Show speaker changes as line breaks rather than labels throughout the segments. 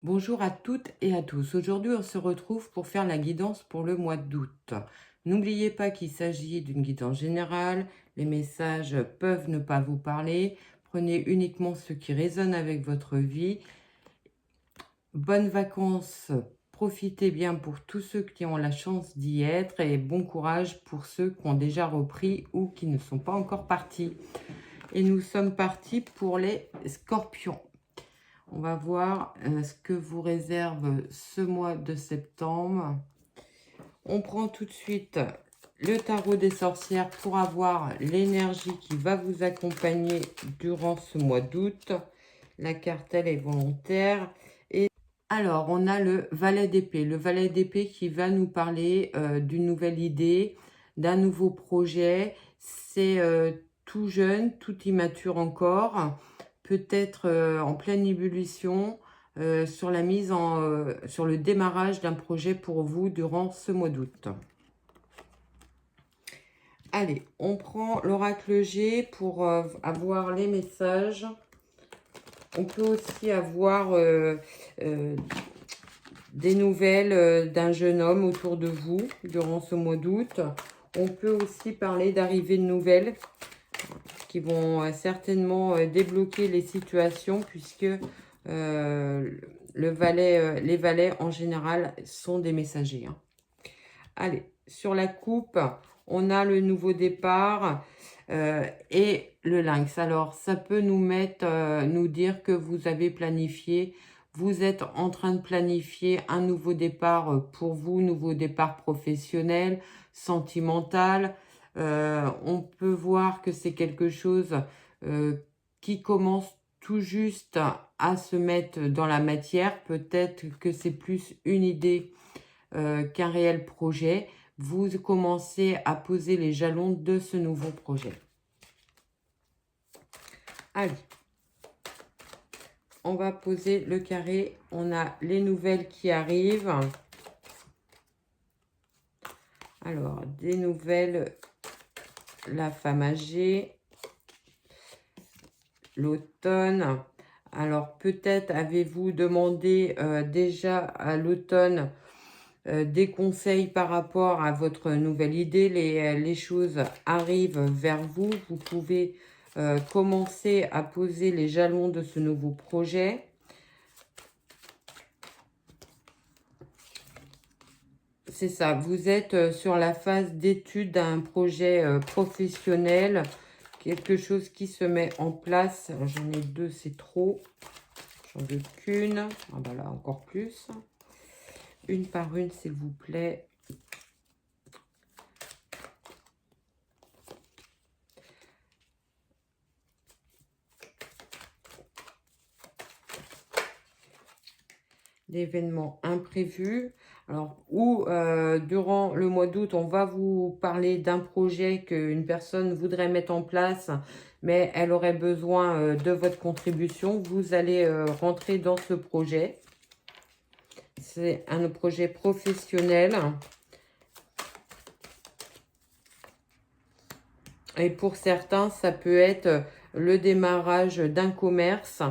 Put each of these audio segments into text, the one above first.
Bonjour à toutes et à tous. Aujourd'hui, on se retrouve pour faire la guidance pour le mois d'août. N'oubliez pas qu'il s'agit d'une guidance générale. Les messages peuvent ne pas vous parler. Prenez uniquement ce qui résonne avec votre vie. Bonnes vacances. Profitez bien pour tous ceux qui ont la chance d'y être et bon courage pour ceux qui ont déjà repris ou qui ne sont pas encore partis. Et nous sommes partis pour les scorpions. On va voir ce que vous réserve ce mois de septembre. On prend tout de suite le tarot des sorcières pour avoir l'énergie qui va vous accompagner durant ce mois d'août. La carte, elle est volontaire. Et alors, on a le valet d'épée. Le valet d'épée qui va nous parler d'une nouvelle idée, d'un nouveau projet. C'est tout jeune, tout immature encore. Peut-être en pleine ébullition sur la mise sur le démarrage d'un projet pour vous durant ce mois d'août. Allez, on prend l'oracle G pour avoir les messages. On peut aussi avoir des nouvelles d'un jeune homme autour de vous durant ce mois d'août. On peut aussi parler d'arrivée de nouvelles qui vont certainement débloquer les situations puisque les valets en général sont des messagers. Allez, sur la coupe, on a le nouveau départ et le lynx. Alors, ça peut nous dire que vous avez planifié, vous êtes en train de planifier un nouveau départ pour vous, nouveau départ professionnel, sentimental. On peut voir que c'est quelque chose qui commence tout juste à se mettre dans la matière. Peut-être que c'est plus une idée qu'un réel projet. Vous commencez à poser les jalons de ce nouveau projet. Allez, on va poser le carré. On a les nouvelles qui arrivent. Alors, des nouvelles, la femme âgée, l'automne. Alors, peut-être avez-vous demandé déjà à l'automne des conseils par rapport à votre nouvelle idée. Les choses arrivent vers vous. Vous pouvez commencer à poser les jalons de ce nouveau projet. C'est ça, vous êtes sur la phase d'étude d'un projet professionnel, quelque chose qui se met en place. J'en ai deux, c'est trop. J'en veux qu'une. Ah bah là, encore plus. Une par une, s'il vous plaît. D'événements imprévus. Alors, durant le mois d'août, on va vous parler d'un projet qu'une personne voudrait mettre en place, mais elle aurait besoin de votre contribution. Vous allez rentrer dans ce projet. C'est un projet professionnel. Et pour certains, ça peut être le démarrage d'un commerce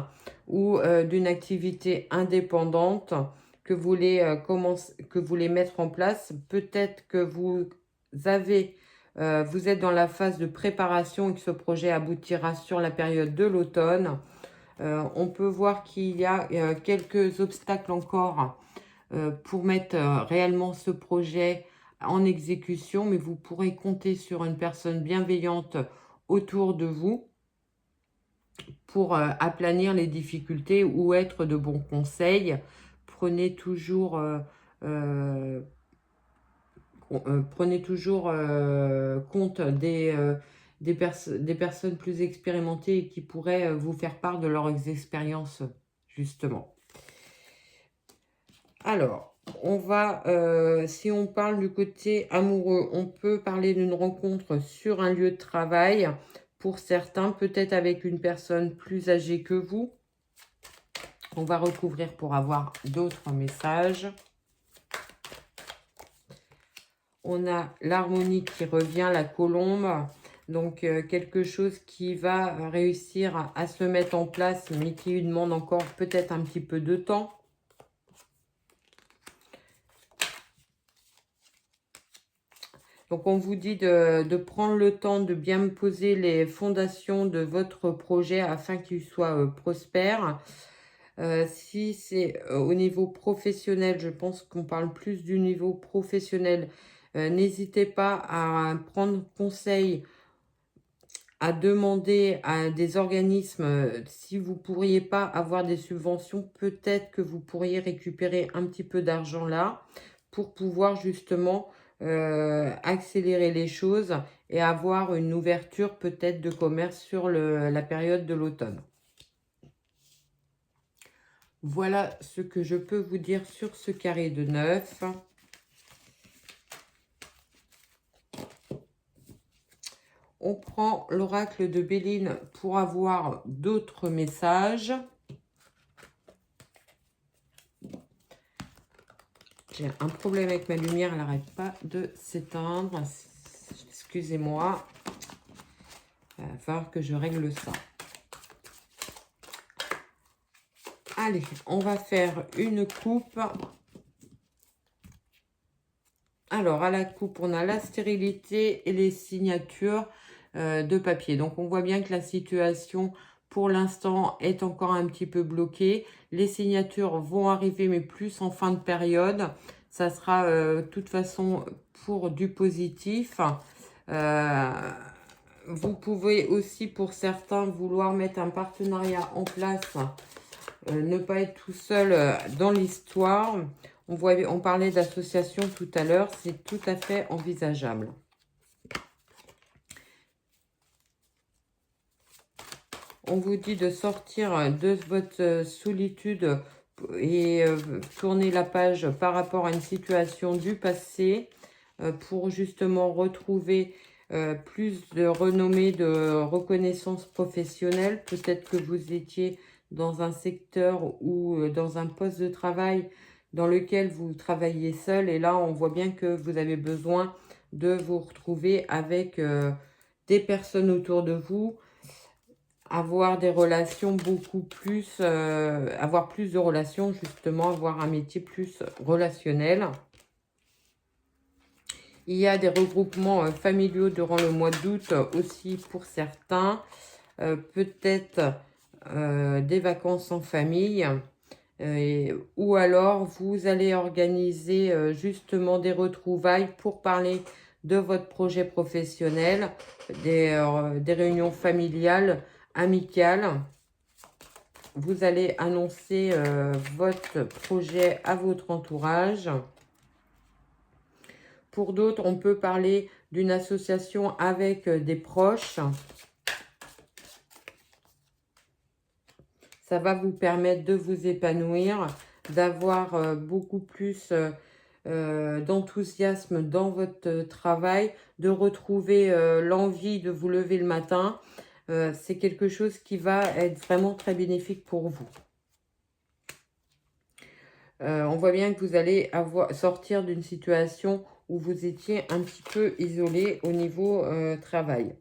ou d'une activité indépendante que vous voulez mettre en place. Peut-être que vous êtes dans la phase de préparation et que ce projet aboutira sur la période de l'automne. On peut voir qu'il y a quelques obstacles encore pour mettre réellement ce projet en exécution, mais vous pourrez compter sur une personne bienveillante autour de vous pour aplanir les difficultés ou être de bons conseils. Prenez toujours, compte des personnes plus expérimentées et qui pourraient vous faire part de leurs expériences, justement. Alors, si on parle du côté amoureux, on peut parler d'une rencontre sur un lieu de travail. Pour certains, peut-être avec une personne plus âgée que vous. On va recouvrir pour avoir d'autres messages. On a l'harmonie qui revient, la colombe. Donc, quelque chose qui va réussir à se mettre en place, mais qui lui demande encore peut-être un petit peu de temps. Donc, on vous dit de prendre le temps de bien poser les fondations de votre projet afin qu'il soit prospère. Si c'est au niveau professionnel, je pense qu'on parle plus du niveau professionnel. N'hésitez pas à prendre conseil, à demander à des organismes si vous ne pourriez pas avoir des subventions, peut-être que vous pourriez récupérer un petit peu d'argent là pour pouvoir justement accélérer les choses et avoir une ouverture peut-être de commerce sur la période de l'automne. Voilà ce que je peux vous dire sur ce carré de 9. On prend l'oracle de Béline pour avoir d'autres messages. J'ai un problème avec ma lumière, elle n'arrête pas de s'éteindre. Excusez-moi. Il va falloir que je règle ça. Allez, on va faire une coupe. Alors, à la coupe, on a la stérilité et les signatures de papier. Donc, on voit bien que la situation, pour l'instant, est encore un petit peu bloquée. Les signatures vont arriver, mais plus en fin de période. Ça sera, de toute façon, pour du positif. Vous pouvez aussi, pour certains, vouloir mettre un partenariat en place. Ne pas être tout seul dans l'histoire. On parlait d'association tout à l'heure, c'est tout à fait envisageable. On vous dit de sortir de votre solitude et tourner la page par rapport à une situation du passé pour justement retrouver plus de renommée, de reconnaissance professionnelle. Peut-être que vous étiez dans un secteur ou dans un poste de travail dans lequel vous travaillez seul. Et là, on voit bien que vous avez besoin de vous retrouver avec des personnes autour de vous, avoir des relations beaucoup plus, avoir plus de relations, justement, avoir un métier plus relationnel. Il y a des regroupements familiaux durant le mois d'août aussi pour certains. Peut-être des vacances en famille. Ou alors, vous allez organiser justement des retrouvailles pour parler de votre projet professionnel, des réunions familiales, amicales. Vous allez annoncer votre projet à votre entourage. Pour d'autres, on peut parler d'une association avec des proches. Ça va vous permettre de vous épanouir, d'avoir beaucoup plus d'enthousiasme dans votre travail, de retrouver l'envie de vous lever le matin. C'est quelque chose qui va être vraiment très bénéfique pour vous. On voit bien que vous allez sortir d'une situation où vous étiez un petit peu isolé au niveau travail.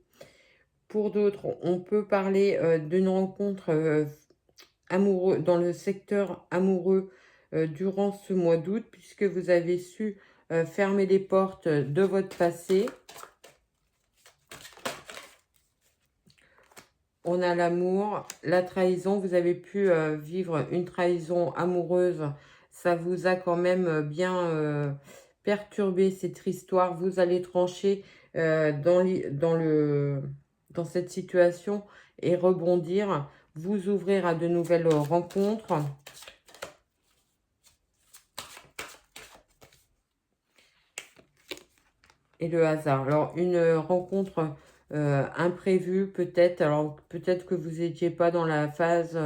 Pour d'autres, on peut parler d'une rencontre amoureux dans le secteur amoureux durant ce mois d'août, puisque vous avez su fermer les portes de votre passé. On a l'amour, la trahison. Vous avez pu vivre une trahison amoureuse. Ça vous a quand même bien perturbé cette histoire. Vous allez trancher dans cette situation et rebondir. Vous ouvrir à de nouvelles rencontres. Et le hasard. Alors, une rencontre imprévue peut-être. Alors, peut-être que vous n'étiez pas dans la phase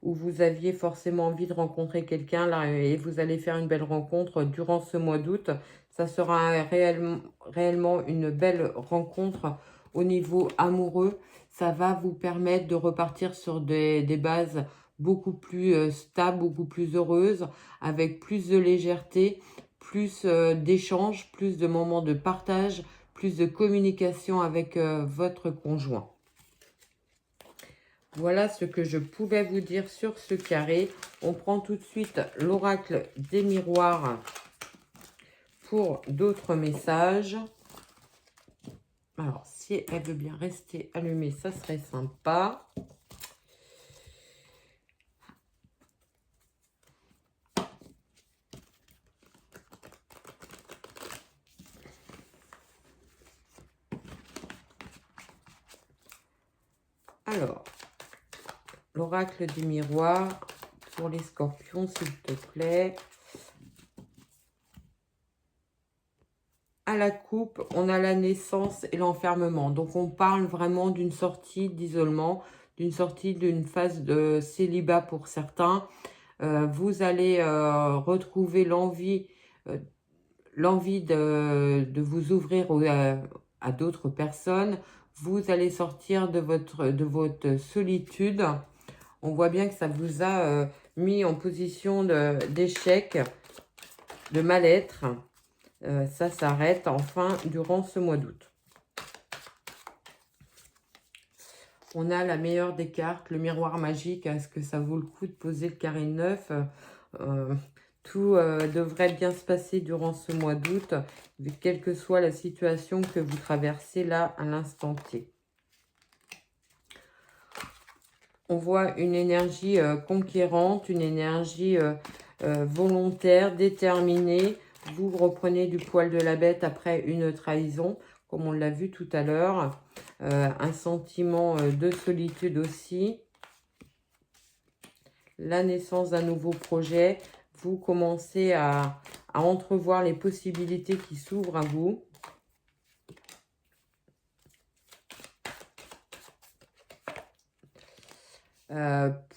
où vous aviez forcément envie de rencontrer quelqu'un là et vous allez faire une belle rencontre durant ce mois d'août. Ça sera réellement une belle rencontre au niveau amoureux. Ça va vous permettre de repartir sur des bases beaucoup plus stables, beaucoup plus heureuses, avec plus de légèreté, plus d'échanges, plus de moments de partage, plus de communication avec votre conjoint. Voilà ce que je pouvais vous dire sur ce carré. On prend tout de suite l'oracle des miroirs pour d'autres messages. Alors, si elle veut bien rester allumée, ça serait sympa. Alors, l'oracle du miroir pour les scorpions, s'il te plaît. À la coupe, on a la naissance et l'enfermement. Donc, on parle vraiment d'une sortie d'isolement, d'une sortie d'une phase de célibat pour certains. Vous allez retrouver l'envie de vous ouvrir à d'autres personnes. Vous allez sortir de votre solitude. On voit bien que ça vous a mis en position d'échec, de mal-être. Ça s'arrête enfin durant ce mois d'août. On a la meilleure des cartes, le miroir magique. Est-ce que ça vaut le coup de poser le carré neuf? Tout devrait bien se passer durant ce mois d'août, quelle que soit la situation que vous traversez là à l'instant T. On voit une énergie conquérante, une énergie volontaire, déterminée. Vous reprenez du poil de la bête après une trahison, comme on l'a vu tout à l'heure. Un sentiment de solitude aussi. La naissance d'un nouveau projet. Vous commencez à entrevoir les possibilités qui s'ouvrent à vous.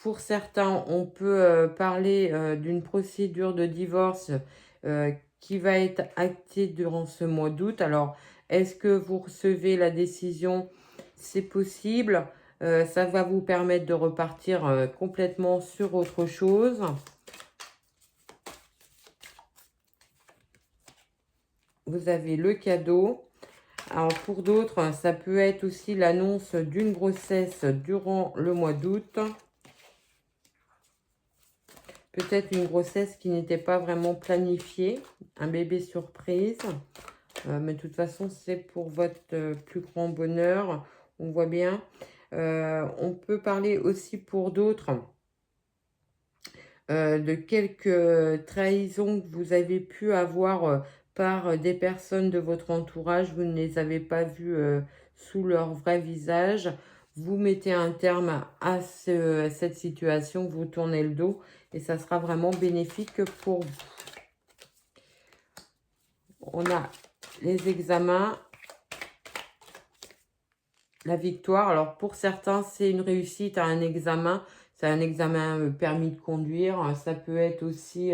Pour certains, on peut parler d'une procédure de divorce qui va être actée durant ce mois d'août. Alors, est-ce que vous recevez la décision? C'est possible. Ça va vous permettre de repartir complètement sur autre chose. Vous avez le cadeau. Alors, pour d'autres, ça peut être aussi l'annonce d'une grossesse durant le mois d'août. Peut-être une grossesse qui n'était pas vraiment planifiée, un bébé surprise. Mais de toute façon, c'est pour votre plus grand bonheur. On voit bien. On peut parler aussi pour d'autres de quelques trahisons que vous avez pu avoir par des personnes de votre entourage. Vous ne les avez pas vues sous leur vrai visage. Vous mettez un terme à cette situation, vous tournez le dos et ça sera vraiment bénéfique pour vous. On a les examens, la victoire. Alors pour certains, c'est une réussite à un examen. C'est un examen permis de conduire. Ça peut être aussi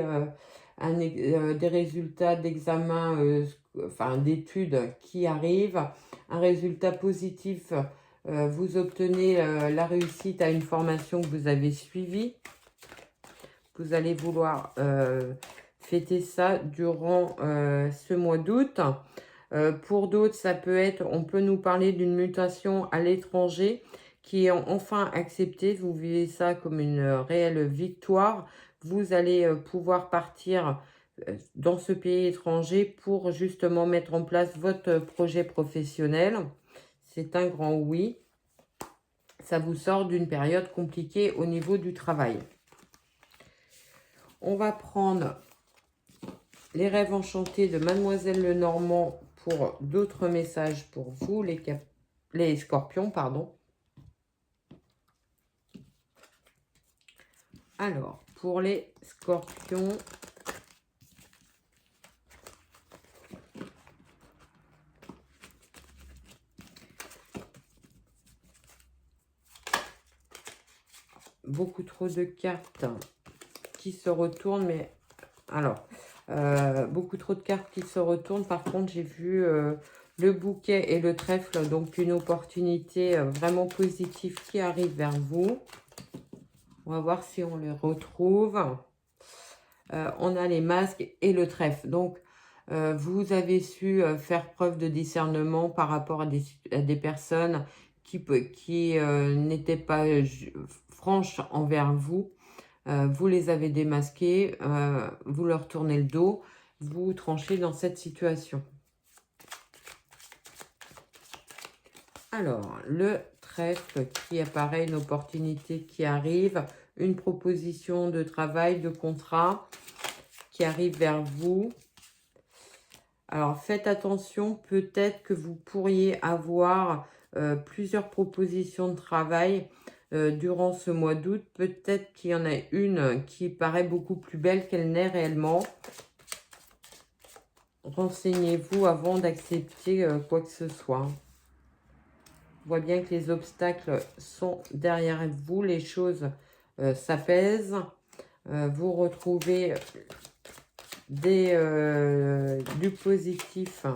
des résultats d'examen, enfin d'études qui arrivent. Un résultat positif, vous obtenez la réussite à une formation que vous avez suivie. Vous allez vouloir fêter ça durant ce mois d'août. Pour d'autres, ça peut être, on peut nous parler d'une mutation à l'étranger qui est enfin acceptée. Vous vivez ça comme une réelle victoire. Vous allez pouvoir partir dans ce pays étranger pour justement mettre en place votre projet professionnel. C'est un grand oui. Ça vous sort d'une période compliquée au niveau du travail. On va prendre les rêves enchantés de Mademoiselle Lenormand pour d'autres messages pour vous, les scorpions, pardon. Alors, pour les scorpions, beaucoup trop de cartes qui se retournent, mais alors, beaucoup trop de cartes qui se retournent. Par contre, j'ai vu le bouquet et le trèfle, donc une opportunité vraiment positive qui arrive vers vous. On va voir si on les retrouve. On a les masques et le trèfle. Donc, vous avez su faire preuve de discernement par rapport à des personnes qui n'étaient pas franches envers vous. Vous les avez démasqués, vous leur tournez le dos, vous tranchez dans cette situation. Alors, le trèfle qui apparaît, une opportunité qui arrive, une proposition de travail, de contrat qui arrive vers vous. Alors, faites attention, peut-être que vous pourriez avoir plusieurs propositions de travail durant ce mois d'août. Peut-être qu'il y en a une qui paraît beaucoup plus belle qu'elle n'est réellement. Renseignez-vous avant d'accepter quoi que ce soit. On voit bien que les obstacles sont derrière vous, les choses s'apaisent. Vous retrouvez du positif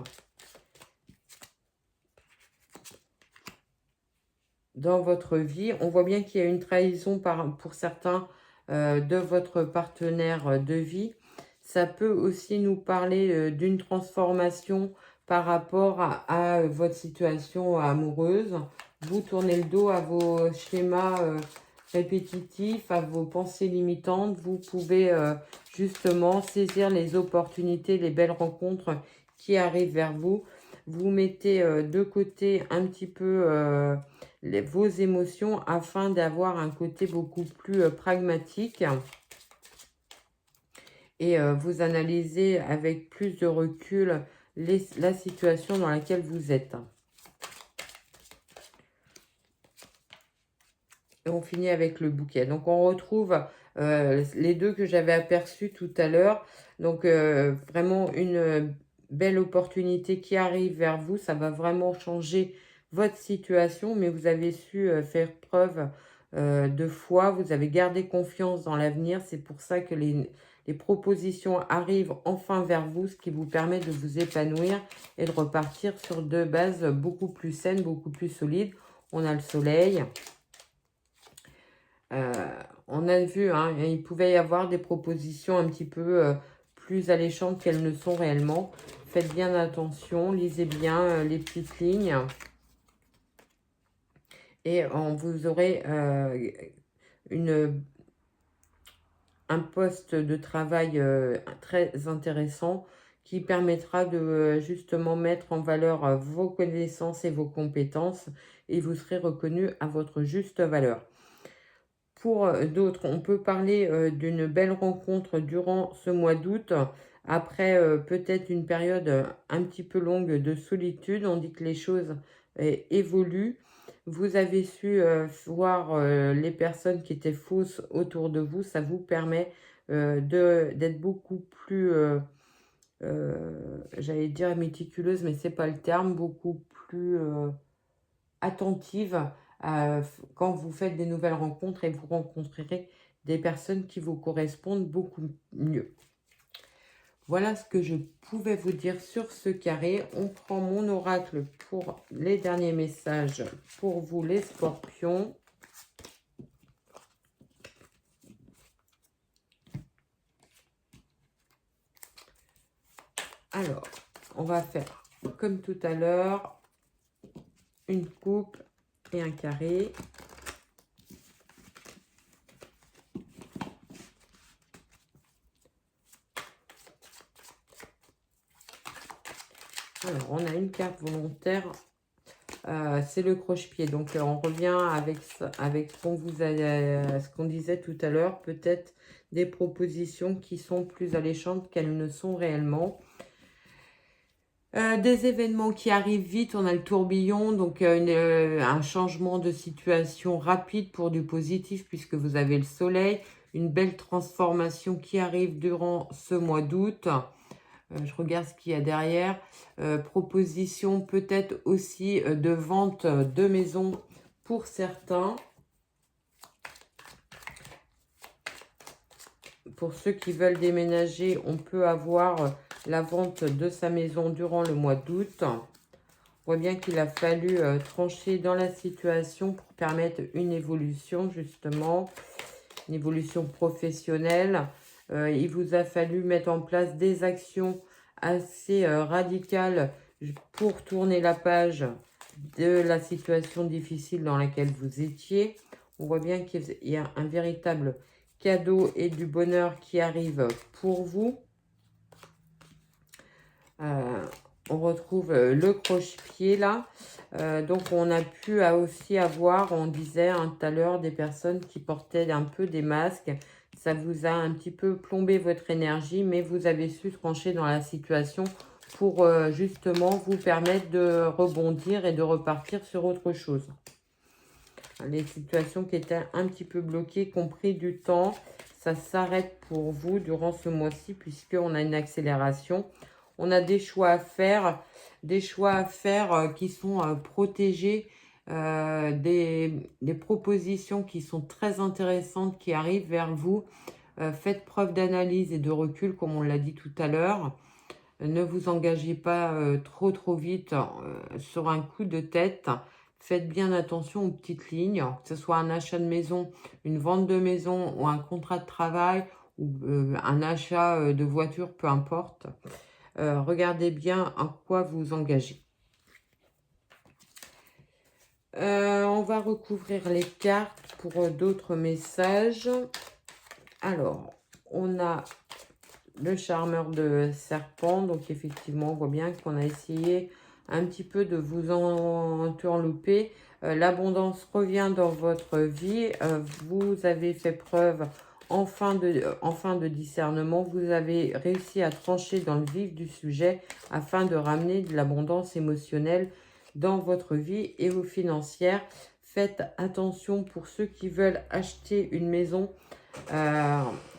dans votre vie. On voit bien qu'il y a une trahison pour certains de votre partenaire de vie. Ça peut aussi nous parler d'une transformation par rapport à votre situation amoureuse. Vous tournez le dos à vos schémas répétitifs, à vos pensées limitantes. Vous pouvez justement saisir les opportunités, les belles rencontres qui arrivent vers vous. Vous mettez de côté un petit peu vos émotions afin d'avoir un côté beaucoup plus pragmatique. Et vous analysez avec plus de recul la situation dans laquelle vous êtes. Et on finit avec le bouquet. Donc, on retrouve les deux que j'avais aperçus tout à l'heure. Donc, vraiment une belle opportunité qui arrive vers vous. Ça va vraiment changer votre situation, mais vous avez su faire preuve de foi. Vous avez gardé confiance dans l'avenir. C'est pour ça que les propositions arrivent enfin vers vous, ce qui vous permet de vous épanouir et de repartir sur deux bases beaucoup plus saines, beaucoup plus solides. On a le soleil. On a vu, hein, il pouvait y avoir des propositions un petit peu plus alléchantes qu'elles ne sont réellement. Faites bien attention, lisez bien les petites lignes. Et vous aurez un poste de travail très intéressant qui permettra de justement mettre en valeur vos connaissances et vos compétences et vous serez reconnu à votre juste valeur. Pour d'autres, on peut parler d'une belle rencontre durant ce mois d'août, après peut-être une période un petit peu longue de solitude. On dit que les choses évoluent. Vous avez su voir les personnes qui étaient fausses autour de vous. Ça vous permet d'être beaucoup plus, j'allais dire méticuleuse, mais ce n'est pas le terme, beaucoup plus attentive quand vous faites des nouvelles rencontres et vous rencontrerez des personnes qui vous correspondent beaucoup mieux. Voilà ce que je pouvais vous dire sur ce carré. On prend mon oracle pour les derniers messages pour vous les scorpions. Alors, on va faire comme tout à l'heure, une coupe et un carré. Alors, on a une carte volontaire, c'est le croche-pied. Donc, on revient avec ce qu'on disait tout à l'heure. Peut-être des propositions qui sont plus alléchantes qu'elles ne sont réellement. Des événements qui arrivent vite, on a le tourbillon, donc un changement de situation rapide pour du positif puisque vous avez le soleil. Une belle transformation qui arrive durant ce mois d'août. Je regarde ce qu'il y a derrière. Proposition peut-être aussi de vente de maison pour certains. Pour ceux qui veulent déménager, on peut avoir la vente de sa maison durant le mois d'août. On voit bien qu'il a fallu trancher dans la situation pour permettre une évolution, justement, une évolution professionnelle. Il vous a fallu mettre en place des actions assez radicales pour tourner la page de la situation difficile dans laquelle vous étiez. On voit bien qu'il y a un véritable cadeau et du bonheur qui arrive pour vous. On retrouve le croche-pied là. Donc, on a pu aussi avoir, on disait tout à l'heure, des personnes qui portaient un peu des masques. Ça vous a un petit peu plombé votre énergie, mais vous avez su trancher dans la situation pour justement vous permettre de rebondir et de repartir sur autre chose. Les situations qui étaient un petit peu bloquées, compris du temps, ça s'arrête pour vous durant ce mois-ci puisqu'on a une accélération. On a des choix à faire qui sont protégés, des propositions qui sont très intéressantes qui arrivent vers vous. Faites preuve d'analyse et de recul, comme on l'a dit tout à l'heure. Ne vous engagez pas trop vite sur un coup de tête. Faites bien attention aux petites lignes, que ce soit un achat de maison, une vente de maison ou un contrat de travail ou un achat de voiture, peu importe. Regardez bien en quoi vous engagez. On va recouvrir les cartes pour d'autres messages. Alors, on a le charmeur de serpent. Donc, effectivement, on voit bien qu'on a essayé un petit peu de vous entourlouper. L'abondance revient dans votre vie. Vous avez fait preuve enfin de discernement. Vous avez réussi à trancher dans le vif du sujet afin de ramener de l'abondance émotionnelle dans votre vie et vos financières. Faites attention pour ceux qui veulent acheter une maison.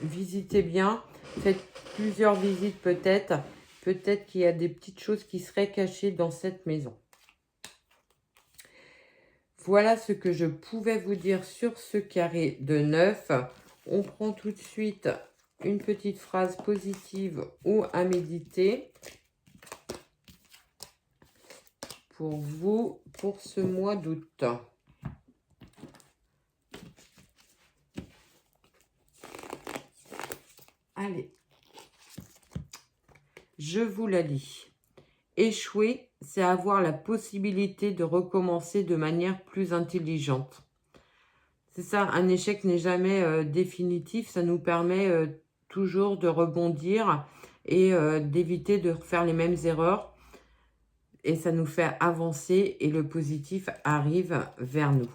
Visitez bien. Faites plusieurs visites peut-être. Peut-être qu'il y a des petites choses qui seraient cachées dans cette maison. Voilà ce que je pouvais vous dire sur ce carré de 9. On prend tout de suite une petite phrase positive ou à méditer pour vous, pour ce mois d'août. Allez, je vous la lis. Échouer, c'est avoir la possibilité de recommencer de manière plus intelligente. C'est ça, un échec n'est jamais définitif. Ça nous permet toujours de rebondir et d'éviter de faire les mêmes erreurs. Et ça nous fait avancer et le positif arrive vers nous.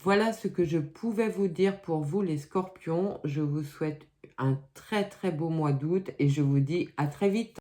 Voilà ce que je pouvais vous dire pour vous les scorpions. Je vous souhaite un très beau mois d'août et je vous dis à très vite.